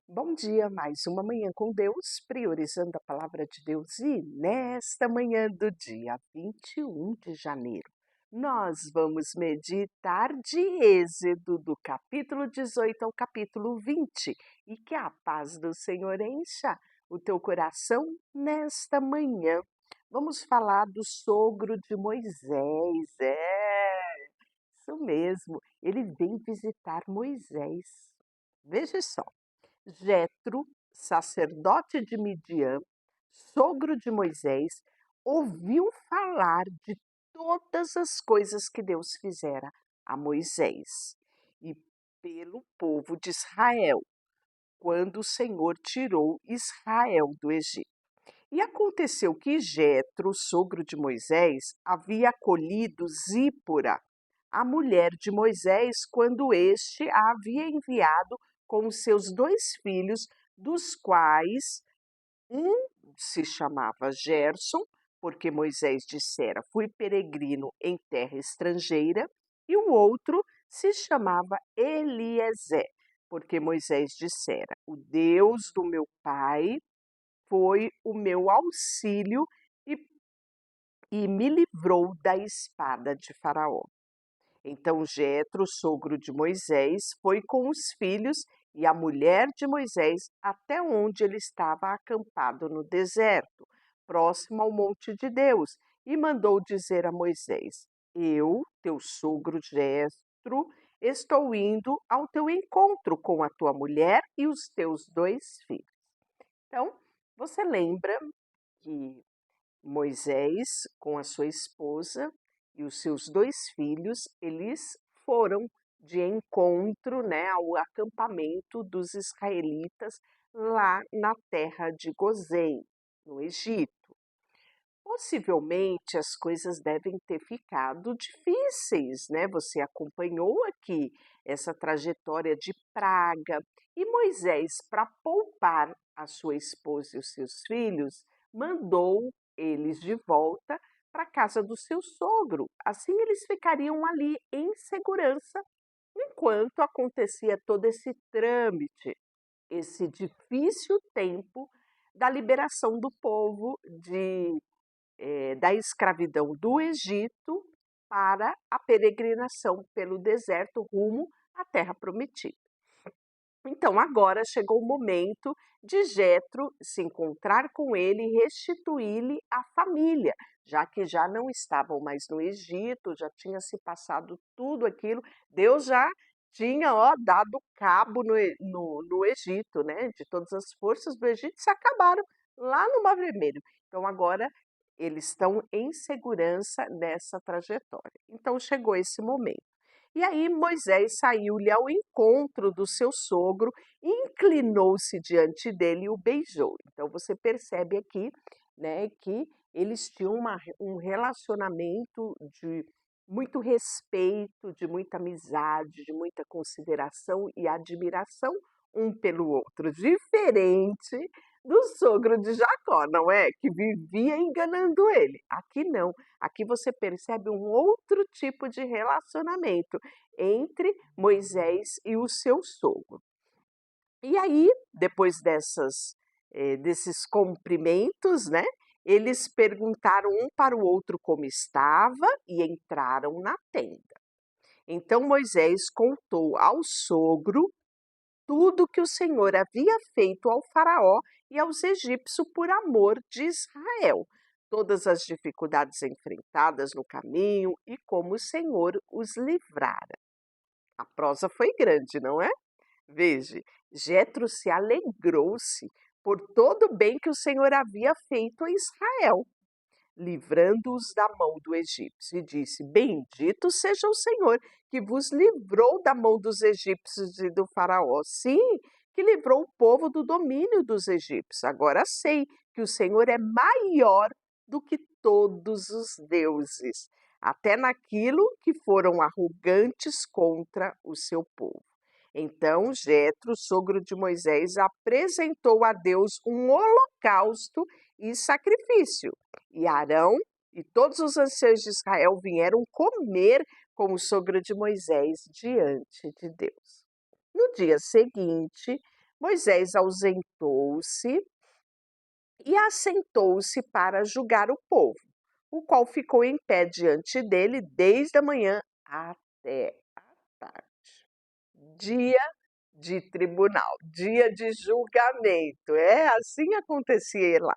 Bom dia, mais uma manhã com Deus, priorizando a palavra de Deus. E nesta manhã do dia 21 de janeiro, nós vamos meditar de Êxodo, do capítulo 18 ao capítulo 20. E que a paz do Senhor encha o teu coração nesta manhã. Vamos falar do sogro de Moisés. Isso mesmo, ele vem visitar Moisés. Veja só. Jetro, sacerdote de Midian, sogro de Moisés, ouviu falar de todas as coisas que Deus fizera a Moisés e pelo povo de Israel, quando o Senhor tirou Israel do Egito. E aconteceu que Jetro, sogro de Moisés, havia acolhido Zípora, a mulher de Moisés, quando este a havia enviado com os seus 2 filhos, dos quais um se chamava Gerson, porque Moisés dissera: fui peregrino em terra estrangeira, e o outro se chamava Eliezer, porque Moisés dissera: o Deus do meu pai foi o meu auxílio e, e me livrou da espada de Faraó. Então Jetro, sogro de Moisés, foi com os filhos e a mulher de Moisés até onde ele estava acampado no deserto, próximo ao monte de Deus, e mandou dizer a Moisés: eu, teu sogro Jetro, estou indo ao teu encontro com a tua mulher e os teus 2 filhos. Então, você lembra que Moisés, com a sua esposa e os seus 2 filhos, eles foram de encontro, né, ao acampamento dos israelitas lá na terra de Gozém, no Egito. Possivelmente as coisas devem ter ficado difíceis, né? Você acompanhou aqui essa trajetória de praga e Moisés, para poupar a sua esposa e os seus filhos, mandou eles de volta para a casa do seu sogro. Assim eles ficariam ali em segurança enquanto acontecia todo esse trâmite, esse difícil tempo da liberação do povo da escravidão do Egito para a peregrinação pelo deserto rumo à Terra Prometida. Então agora chegou o momento de Jetro se encontrar com ele e restituir-lhe a família, já que já não estavam mais no Egito, já tinha se passado tudo aquilo, Deus já tinha dado cabo no Egito, né? De todas as forças do Egito se acabaram lá no Mar Vermelho. Então agora eles estão em segurança nessa trajetória. Então chegou esse momento. E aí Moisés saiu-lhe ao encontro do seu sogro, inclinou-se diante dele e o beijou. Então você percebe aqui, né, que eles tinham um relacionamento de muito respeito, de muita amizade, de muita consideração e admiração um pelo outro, diferente do sogro de Jacó, não é? Que vivia enganando ele. Aqui não. Aqui você percebe um outro tipo de relacionamento entre Moisés e o seu sogro. E aí, depois desses cumprimentos, né? Eles perguntaram um para o outro como estava e entraram na tenda. Então Moisés contou ao sogro tudo que o Senhor havia feito ao Faraó e aos egípcios por amor de Israel, todas as dificuldades enfrentadas no caminho e como o Senhor os livrara. A prosa foi grande, não é? Veja, Jetro se alegrou-se por todo o bem que o Senhor havia feito a Israel, livrando-os da mão do egípcio, e disse: bendito seja o Senhor, que vos livrou da mão dos egípcios e do faraó. Sim, que livrou o povo do domínio dos egípcios. Agora sei que o Senhor é maior do que todos os deuses, até naquilo que foram arrogantes contra o seu povo. Então Jetro, sogro de Moisés, apresentou a Deus um holocausto e sacrifício. E Arão e todos os anciãos de Israel vieram comer com o sogro de Moisés diante de Deus. No dia seguinte, Moisés ausentou-se e assentou-se para julgar o povo, o qual ficou em pé diante dele desde a manhã até a tarde. Dia de tribunal, dia de julgamento. É assim acontecia lá.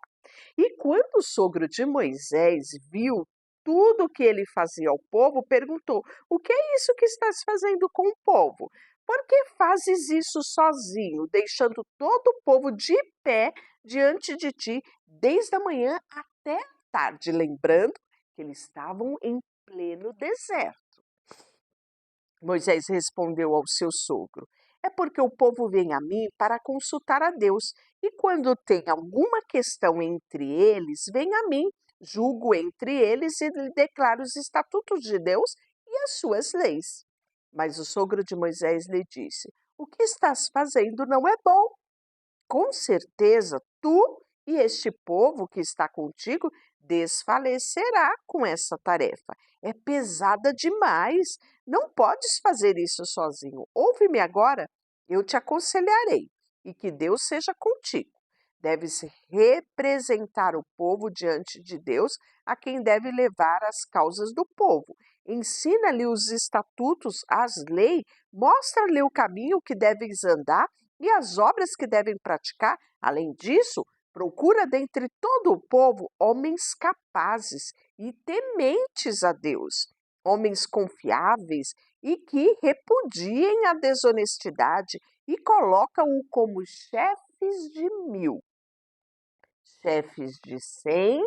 E quando o sogro de Moisés viu tudo o que ele fazia ao povo, perguntou: O que é isso que estás fazendo com o povo? Por que fazes isso sozinho, deixando todo o povo de pé diante de ti, desde a manhã até a tarde? Lembrando que eles estavam em pleno deserto. Moisés respondeu ao seu sogro: É porque o povo vem a mim para consultar a Deus, e quando tem alguma questão entre eles, vem a mim, julgo entre eles e lhe declaro os estatutos de Deus e as suas leis. Mas o sogro de Moisés lhe disse: O que estás fazendo não é bom. Com certeza, tu e este povo que está contigo desfalecerá com essa tarefa. É pesada demais. Não podes fazer isso sozinho. Ouve-me agora, eu te aconselharei e que Deus seja contigo. Deves representar o povo diante de Deus, a quem deve levar as causas do povo. Ensina-lhe os estatutos, as leis, mostra-lhe o caminho que deves andar e as obras que devem praticar. Além disso, procura dentre todo o povo homens capazes e tementes a Deus, homens confiáveis e que repudiem a desonestidade e coloca-o como chefes de 1.000, chefes de 100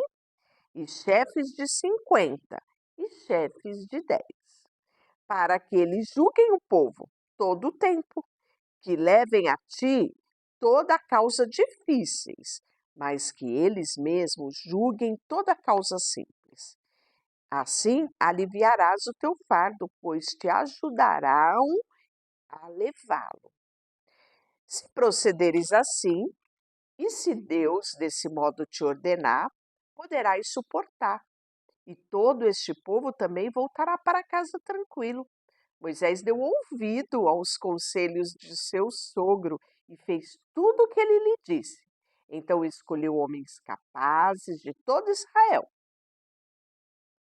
e chefes de 50 e chefes de 10, para que eles julguem o povo todo o tempo, que levem a ti toda a causa difíceis, mas que eles mesmos julguem toda a causa simples. Assim aliviarás o teu fardo, pois te ajudarão a levá-lo. Se procederes assim, e se Deus desse modo te ordenar, poderás suportar, e todo este povo também voltará para casa tranquilo. Moisés deu ouvido aos conselhos de seu sogro e fez tudo o que ele lhe disse. Então escolheu homens capazes de todo Israel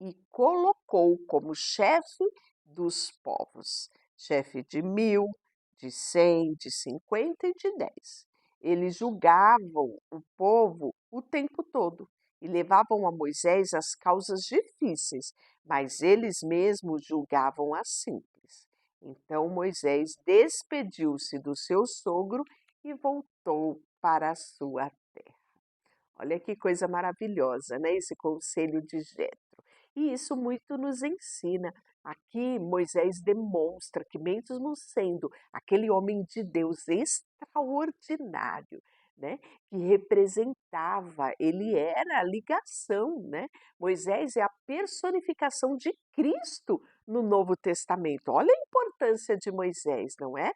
e colocou como chefe dos povos, chefe de 1.000, de 100, de 50 e de 10. Eles julgavam o povo o tempo todo e levavam a Moisés as causas difíceis, mas eles mesmos julgavam as simples. Então Moisés despediu-se do seu sogro e voltou para a sua terra. Olha que coisa maravilhosa, né? Esse conselho de Jetro. E isso muito nos ensina. Aqui Moisés demonstra que, mesmo sendo aquele homem de Deus extraordinário, né, que representava, ele era a ligação, né? Moisés é a personificação de Cristo no Novo Testamento. Olha a importância de Moisés, não é?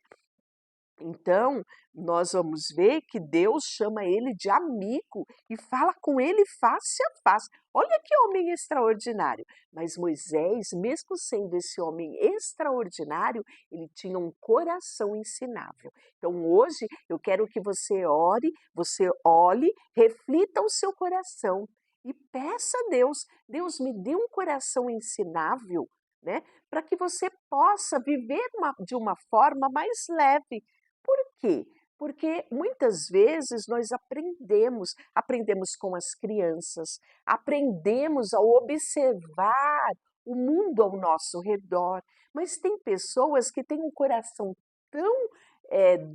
Então, nós vamos ver que Deus chama ele de amigo e fala com ele face a face. Olha que homem extraordinário! Mas Moisés, mesmo sendo esse homem extraordinário, ele tinha um coração ensinável. Então, hoje eu quero que você ore, você olhe, reflita o seu coração e peça a Deus: Deus, me dê um coração ensinável, né? Para que você possa viver de uma forma mais leve. Por quê? Porque muitas vezes nós aprendemos com as crianças, aprendemos a observar o mundo ao nosso redor, mas tem pessoas que têm um coração tão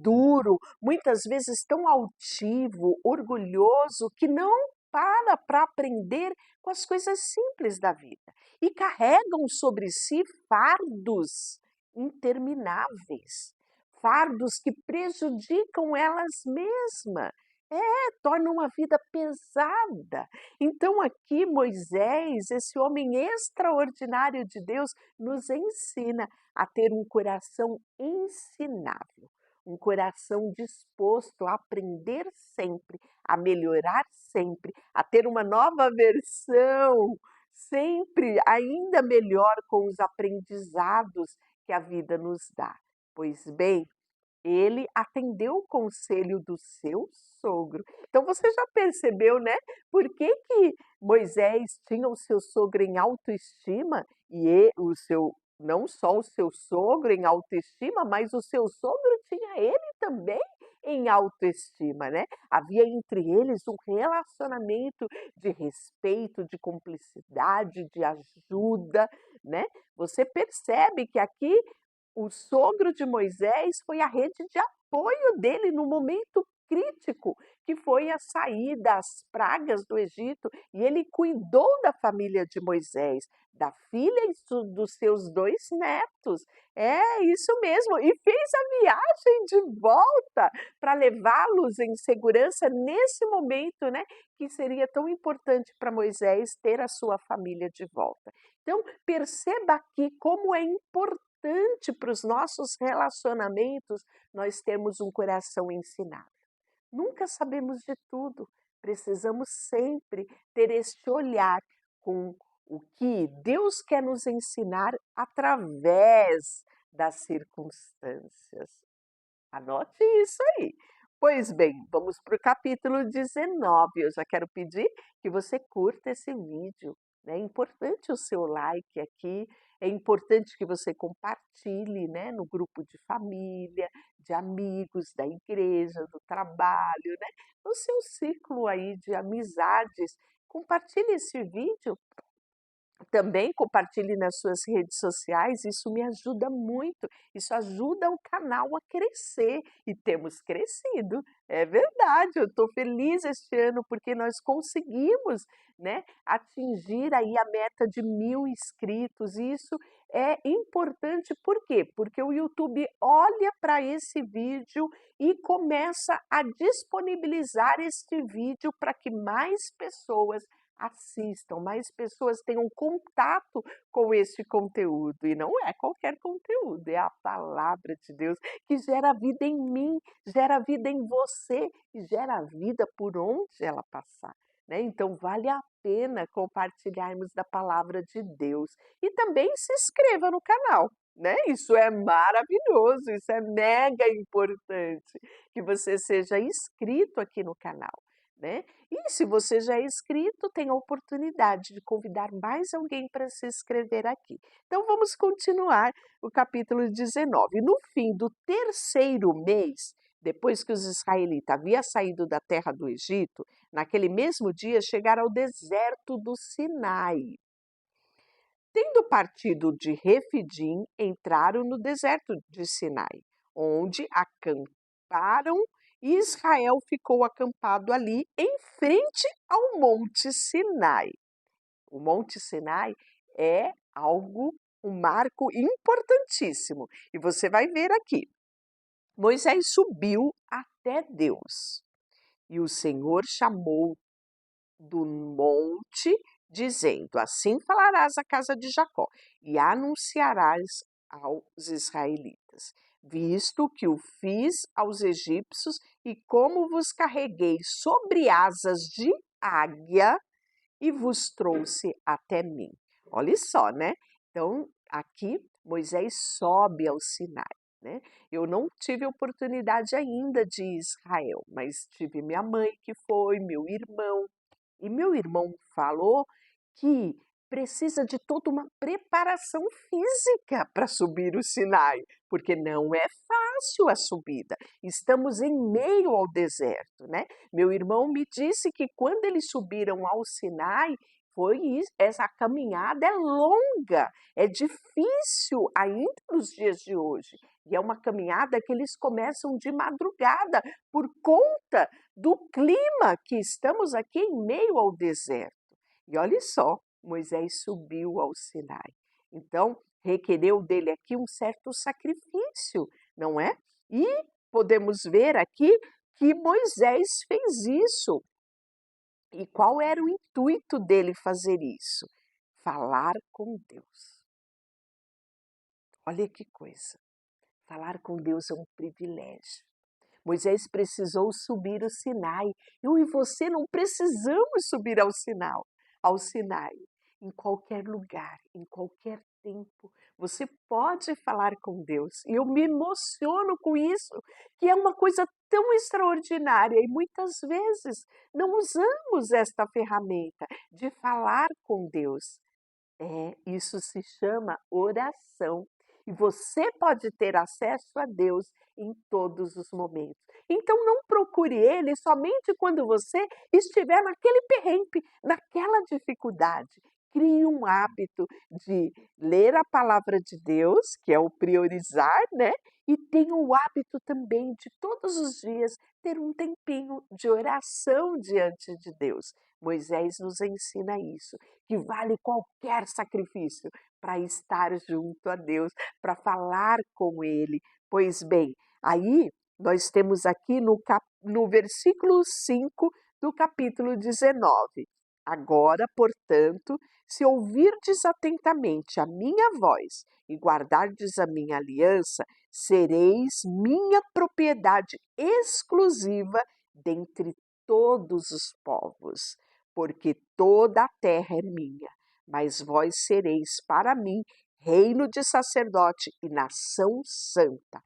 duro, muitas vezes tão altivo, orgulhoso, que não para aprender com as coisas simples da vida e carregam sobre si fardos intermináveis, fardos que prejudicam elas mesmas. Tornam a vida pesada. Então, aqui Moisés, esse homem extraordinário de Deus, nos ensina a ter um coração ensinável, um coração disposto a aprender sempre, a melhorar sempre, a ter uma nova versão, sempre ainda melhor com os aprendizados que a vida nos dá. Pois bem, ele atendeu o conselho do seu sogro. Então você já percebeu, né, por que Moisés tinha o seu sogro em autoestima o seu não só o seu sogro em autoestima, mas o seu sogro tinha ele também em autoestima, né. Havia entre eles um relacionamento de respeito, de cumplicidade, de ajuda, né. Você percebe que aqui o sogro de Moisés foi a rede de apoio dele no momento crítico, que foi a sair das pragas do Egito, e ele cuidou da família de Moisés, da filha e dos seus 2 netos. É, isso mesmo, e fez a viagem de volta para levá-los em segurança nesse momento, né, que seria tão importante para Moisés ter a sua família de volta. Então, perceba aqui como é importante para os nossos relacionamentos nós termos um coração ensinável. Nunca sabemos de tudo, precisamos sempre ter este olhar com o que Deus quer nos ensinar através das circunstâncias. Anote isso aí. Pois bem, vamos para o capítulo 19. Eu já quero pedir que você curta esse vídeo, né? É importante o seu like aqui, é importante que você compartilhe, né, no grupo de família, de amigos, da igreja, do trabalho, né? No seu círculo aí de amizades. Compartilhe esse vídeo também, compartilhe nas suas redes sociais, isso me ajuda muito, isso ajuda o canal a crescer e temos crescido, é verdade, eu estou feliz este ano porque nós conseguimos, né, atingir aí a meta de 1000 inscritos e isso é importante, por quê? Porque o YouTube olha para esse vídeo e começa a disponibilizar este vídeo para que mais pessoas assistam, mais pessoas tenham contato com esse conteúdo. E não é qualquer conteúdo, é a palavra de Deus que gera vida em mim, gera vida em você e gera vida por onde ela passar. Né? Então, vale a pena compartilharmos da palavra de Deus. E também se inscreva no canal. Né? Isso é maravilhoso, isso é mega importante que você seja inscrito aqui no canal. Né? E se você já é inscrito, tem a oportunidade de convidar mais alguém para se inscrever aqui. Então vamos continuar o capítulo 19. No fim do terceiro mês, depois que os israelitas haviam saído da terra do Egito, naquele mesmo dia chegaram ao deserto do Sinai. Tendo partido de Refidim, entraram no deserto de Sinai, onde acamparam e Israel ficou acampado ali em frente ao Monte Sinai. O Monte Sinai é um marco importantíssimo. E você vai ver aqui. Moisés subiu até Deus e o Senhor chamou do monte, dizendo: Assim falarás à casa de Jacó e anunciarás aos israelitas, visto que o fiz aos egípcios e como vos carreguei sobre asas de águia e vos trouxe até mim. Olha só, né? Então, aqui Moisés sobe ao Sinai. Né? Eu não tive oportunidade ainda de ir a Israel, mas tive minha mãe que foi, meu irmão, e meu irmão falou que precisa de toda uma preparação física para subir o Sinai, porque não é fácil a subida. Estamos em meio ao deserto, né? Meu irmão me disse que quando eles subiram ao Sinai, essa caminhada é longa, é difícil ainda nos dias de hoje. E é uma caminhada que eles começam de madrugada por conta do clima que estamos aqui em meio ao deserto. E olha só, Moisés subiu ao Sinai. Então, requereu dele aqui um certo sacrifício, não é? E podemos ver aqui que Moisés fez isso. E qual era o intuito dele fazer isso? Falar com Deus. Olha que coisa. Falar com Deus é um privilégio. Moisés precisou subir o Sinai. Eu e você não precisamos subir ao Sinai. Em qualquer lugar, em qualquer tempo. Você pode falar com Deus. E eu me emociono com isso, que é uma coisa tão extraordinária e muitas vezes não usamos esta ferramenta de falar com Deus. Isso se chama oração. E você pode ter acesso a Deus em todos os momentos. Então não procure Ele somente quando você estiver naquele perrengue, naquela dificuldade. Crie um hábito de ler a palavra de Deus, que é o priorizar, né? E tenha o hábito também de todos os dias ter um tempinho de oração diante de Deus. Moisés nos ensina isso, que vale qualquer sacrifício para estar junto a Deus, para falar com Ele. Pois bem, aí nós temos aqui no versículo 5 do capítulo 19. Agora, portanto, se ouvirdes atentamente a minha voz e guardardes a minha aliança, sereis minha propriedade exclusiva dentre todos os povos, porque toda a terra é minha, mas vós sereis para mim reino de sacerdote e nação santa.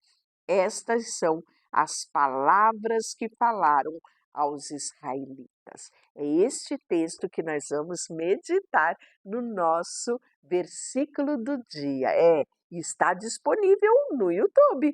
Estas são as palavras que falaram aos israelitas. É este texto que nós vamos meditar no nosso versículo do dia. Está disponível no YouTube.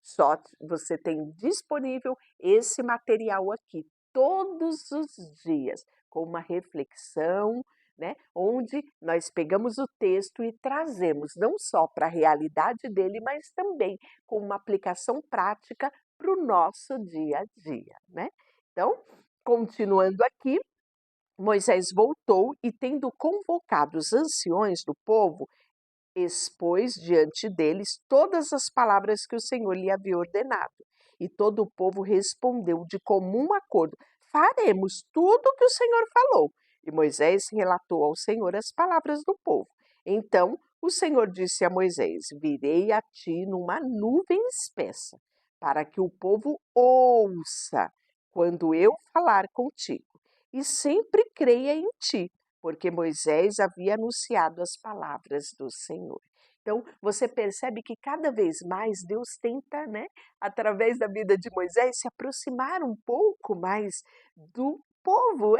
Só você tem disponível esse material aqui todos os dias, com uma reflexão, né, onde nós pegamos o texto e trazemos não só para a realidade dele, mas também com uma aplicação prática para o nosso dia a dia, né? Então, continuando aqui, Moisés voltou e, tendo convocado os anciões do povo, expôs diante deles todas as palavras que o Senhor lhe havia ordenado. E todo o povo respondeu de comum acordo: faremos tudo o que o Senhor falou. E Moisés relatou ao Senhor as palavras do povo. Então o Senhor disse a Moisés: virei a ti numa nuvem espessa, para que o povo ouça quando eu falar contigo, e sempre creia em ti, porque Moisés havia anunciado as palavras do Senhor. Então, você percebe que cada vez mais Deus tenta, né, através da vida de Moisés, se aproximar um pouco mais do povo.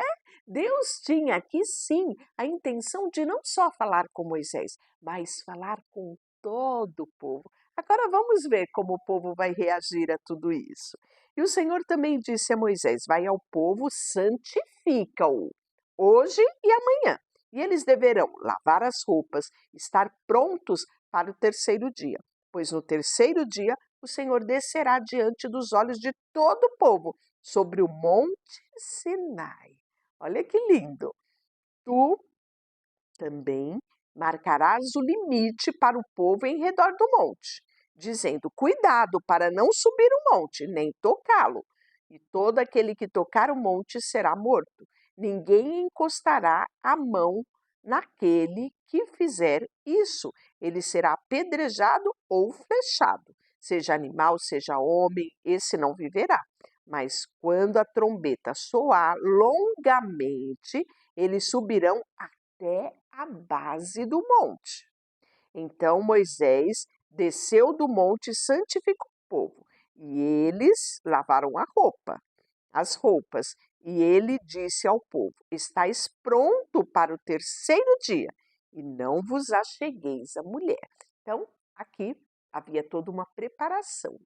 Deus tinha aqui sim a intenção de não só falar com Moisés, mas falar com todo o povo. Agora vamos ver como o povo vai reagir a tudo isso. E o Senhor também disse a Moisés: vai ao povo, santifica-o hoje e amanhã. E eles deverão lavar as roupas, estar prontos para o terceiro dia, pois no terceiro dia o Senhor descerá diante dos olhos de todo o povo sobre o monte Sinai. Olha que lindo! Tu também marcarás o limite para o povo em redor do monte, dizendo: cuidado para não subir o monte, nem tocá-lo. E todo aquele que tocar o monte será morto. Ninguém encostará a mão naquele que fizer isso. Ele será apedrejado ou flechado. Seja animal, seja homem, esse não viverá. Mas quando a trombeta soar longamente, eles subirão até a base do monte. Então Moisés desceu do monte e santificou o povo. E eles lavaram as roupas. E ele disse ao povo: estáis pronto para o terceiro dia, e não vos achegueis à mulher. Então, aqui havia toda uma preparação.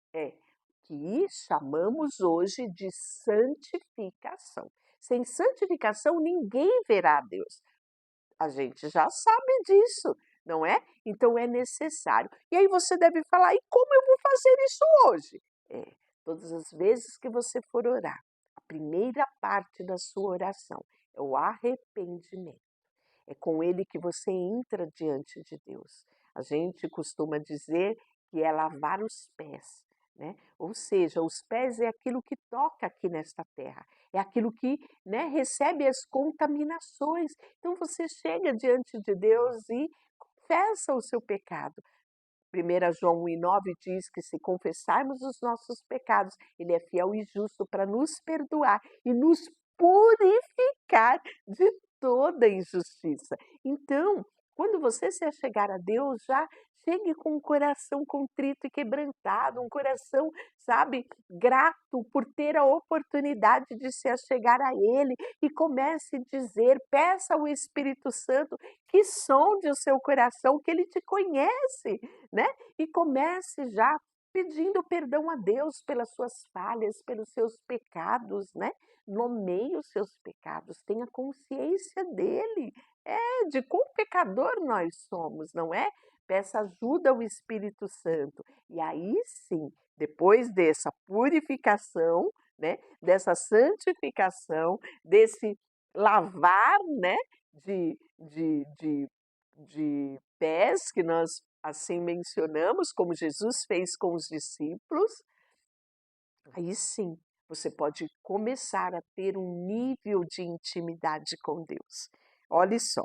Que chamamos hoje de santificação. Sem santificação, ninguém verá a Deus. A gente já sabe disso, não é? Então é necessário. E aí você deve falar: e como eu vou fazer isso hoje? Todas as vezes que você for orar, a primeira parte da sua oração é o arrependimento. É com ele que você entra diante de Deus. A gente costuma dizer que é lavar os pés, né? Ou seja, os pés é aquilo que toca aqui nesta terra, é aquilo que, né, recebe as contaminações. Então você chega diante de Deus e confessa o seu pecado. 1 João 1,9 diz que se confessarmos os nossos pecados, Ele é fiel e justo para nos perdoar e nos purificar de toda injustiça. Então, Quando você se achegar a Deus, já chegue com um coração contrito e quebrantado, um coração, sabe, grato por ter a oportunidade de se achegar a Ele e comece a dizer, peça ao Espírito Santo que sonde o seu coração, que Ele te conhece, né? E comece já pedindo perdão a Deus pelas suas falhas, pelos seus pecados, né? Nomeie os seus pecados, tenha consciência dele, de quão pecador nós somos, não é? Peça ajuda ao Espírito Santo. E aí sim, depois dessa purificação, né, dessa santificação, desse lavar, né, de pés que nós assim mencionamos, como Jesus fez com os discípulos, aí sim você pode começar a ter um nível de intimidade com Deus. Olhe só.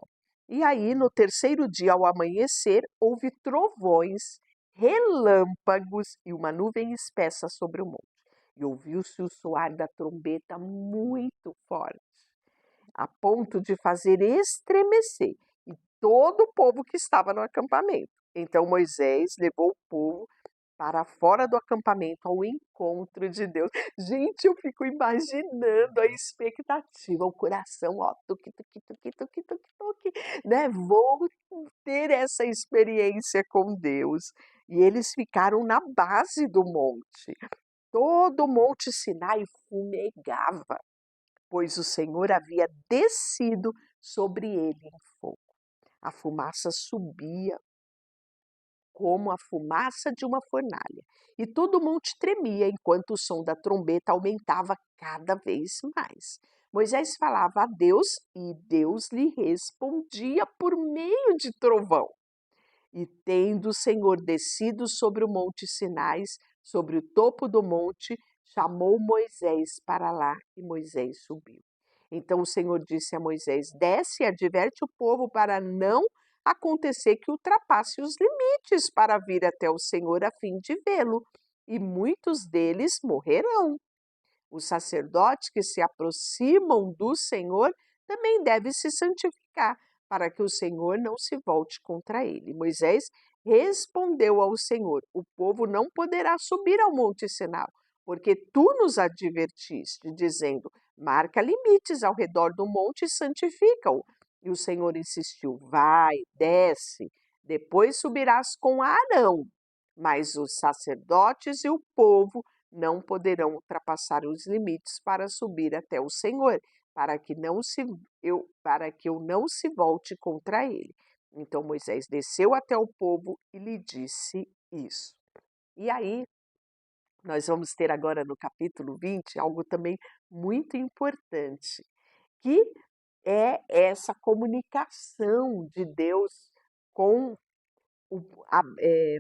E aí, no terceiro dia, ao amanhecer, houve trovões, relâmpagos e uma nuvem espessa sobre o monte. E ouviu-se o soar da trombeta muito forte, a ponto de fazer estremecer e todo o povo que estava no acampamento. Então Moisés levou o povo para fora do acampamento ao encontro de Deus. Gente, eu fico imaginando a expectativa, o coração, ó, tuqui, tuqui, tuqui, tuqui, tuqui, tuqui, né? Vou ter essa experiência com Deus. E eles ficaram na base do monte. Todo o Monte Sinai fumegava, pois o Senhor havia descido sobre ele em fogo. A fumaça subia como a fumaça de uma fornalha, e todo o monte tremia enquanto o som da trombeta aumentava cada vez mais. Moisés falava a Deus e Deus lhe respondia por meio de trovão. E tendo o Senhor descido sobre o monte Sinais, sobre o topo do monte, chamou Moisés para lá e Moisés subiu. Então o Senhor disse a Moisés: desce e adverte o povo para não acontecer que ultrapasse os limites para vir até o Senhor a fim de vê-lo, e muitos deles morrerão. Os sacerdotes que se aproximam do Senhor também devem se santificar, para que o Senhor não se volte contra ele. Moisés respondeu ao Senhor: o povo não poderá subir ao Monte Sinai, porque tu nos advertiste, dizendo: marca limites ao redor do monte e santifica-o. E o Senhor insistiu: vai, desce, depois subirás com Arão. Mas os sacerdotes e o povo não poderão ultrapassar os limites para subir até o Senhor, para que eu não se volte contra ele. Então Moisés desceu até o povo e lhe disse isso. E aí, nós vamos ter agora no capítulo 20 algo também muito importante, que é essa comunicação de Deus com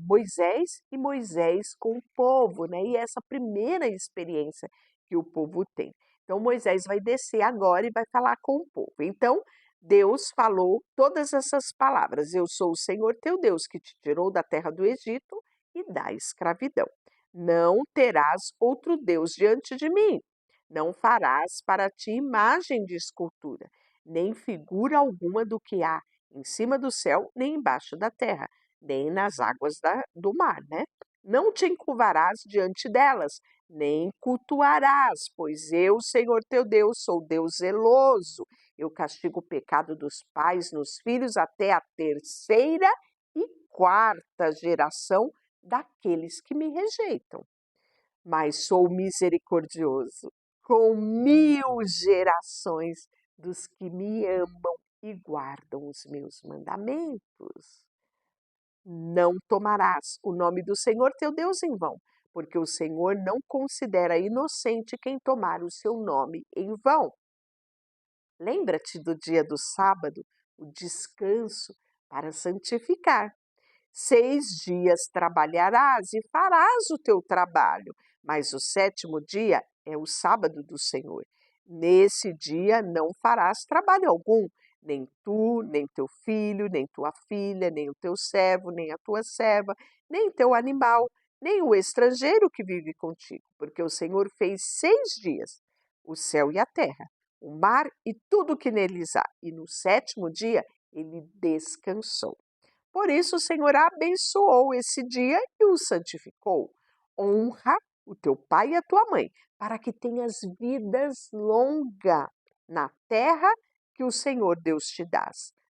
Moisés e Moisés com o povo, né? E essa primeira experiência que o povo tem. Então Moisés vai descer agora e vai falar com o povo. Então Deus falou todas essas palavras: eu sou o Senhor teu Deus que te tirou da terra do Egito e da escravidão. Não terás outro Deus diante de mim. Não farás para ti imagem de escultura, nem figura alguma do que há em cima do céu, nem embaixo da terra, nem nas águas do mar, né? Não te encurvarás diante delas, nem cultuarás, pois eu, Senhor teu Deus, sou Deus zeloso. Eu castigo o pecado dos pais nos filhos até a terceira e quarta geração daqueles que me rejeitam. Mas sou misericordioso com 1000 gerações dos que me amam e guardam os meus mandamentos. Não tomarás o nome do Senhor teu Deus em vão, porque o Senhor não considera inocente quem tomar o seu nome em vão. Lembra-te do dia do sábado, o descanso, para santificar. 6 dias trabalharás e farás o teu trabalho, mas o sétimo dia é o sábado do Senhor. Nesse dia não farás trabalho algum, nem tu, nem teu filho, nem tua filha, nem o teu servo, nem a tua serva, nem teu animal, nem o estrangeiro que vive contigo, porque o Senhor fez 6 dias, o céu e a terra, o mar e tudo que neles há, e no sétimo dia ele descansou. Por isso o Senhor abençoou esse dia e o santificou. Honra o teu pai e a tua mãe, para que tenhas vidas longas na terra que o Senhor Deus te dá.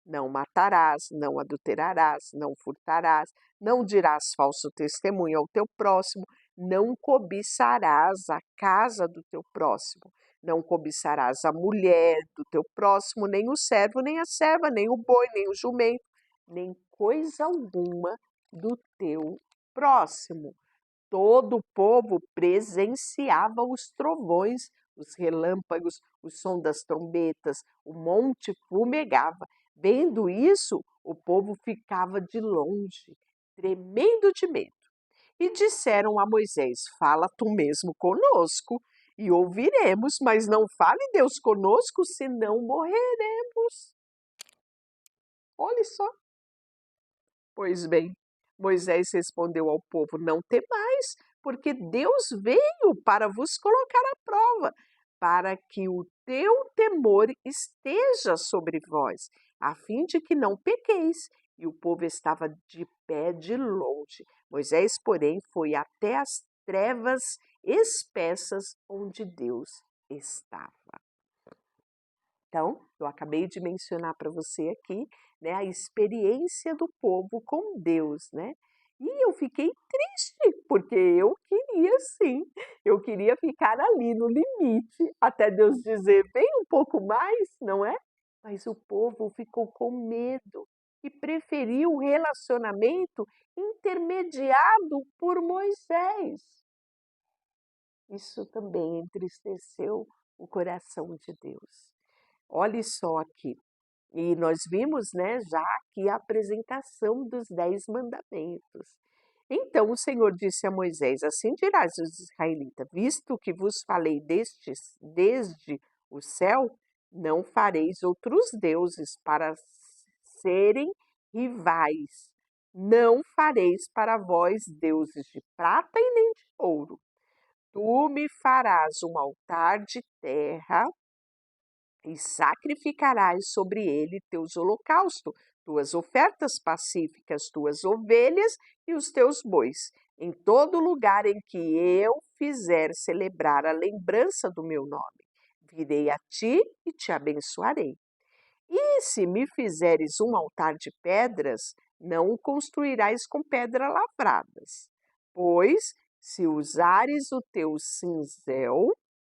Não matarás, não adulterarás, não furtarás, não dirás falso testemunho ao teu próximo, não cobiçarás a casa do teu próximo, não cobiçarás a mulher do teu próximo, nem o servo, nem a serva, nem o boi, nem o jumento, nem coisa alguma do teu próximo. Todo o povo presenciava os trovões, os relâmpagos, o som das trombetas, o monte fumegava. Vendo isso, o povo ficava de longe, tremendo de medo. E disseram a Moisés: Fala tu mesmo conosco, e ouviremos, mas não fale Deus conosco, senão morreremos. Olha só. Pois bem, Moisés respondeu ao povo: Não temais, porque Deus veio para vos colocar à prova, para que o teu temor esteja sobre vós, a fim de que não pequeis. E o povo estava de pé de longe. Moisés, porém, foi até as trevas espessas onde Deus estava. Então, eu acabei de mencionar para você aqui, né, a experiência do povo com Deus, né? E eu fiquei triste, porque eu queria sim, eu queria ficar ali no limite, até Deus dizer, vem um pouco mais, não é? Mas o povo ficou com medo e preferiu o relacionamento intermediado por Moisés. Isso também entristeceu o coração de Deus. Olhe só aqui. E nós vimos, né, já aqui a apresentação dos 10 mandamentos. Então o Senhor disse a Moisés: Assim dirás aos israelitas: Visto que vos falei desde o céu, não fareis outros deuses para serem rivais. Não fareis para vós deuses de prata e nem de ouro. Tu me farás um altar de terra e sacrificarás sobre ele teus holocaustos, tuas ofertas pacíficas, tuas ovelhas e os teus bois, em todo lugar em que eu fizer celebrar a lembrança do meu nome. Virei a ti e te abençoarei. E se me fizeres um altar de pedras, não o construirás com pedras lavradas, pois se usares o teu cinzel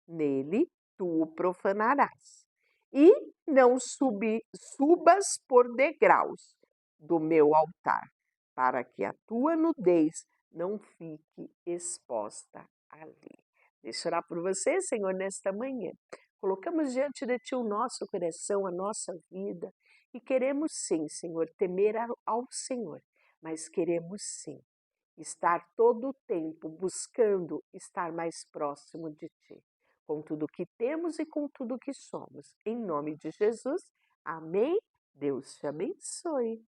nele, tu o profanarás. E não subas por degraus do meu altar, para que a tua nudez não fique exposta ali. Deixa eu orar por você, Senhor, nesta manhã. Colocamos diante de Ti o nosso coração, a nossa vida, e queremos sim, Senhor, temer ao Senhor, mas queremos sim estar todo o tempo buscando estar mais próximo de Ti, com tudo que temos e com tudo que somos. Em nome de Jesus, amém. Deus te abençoe.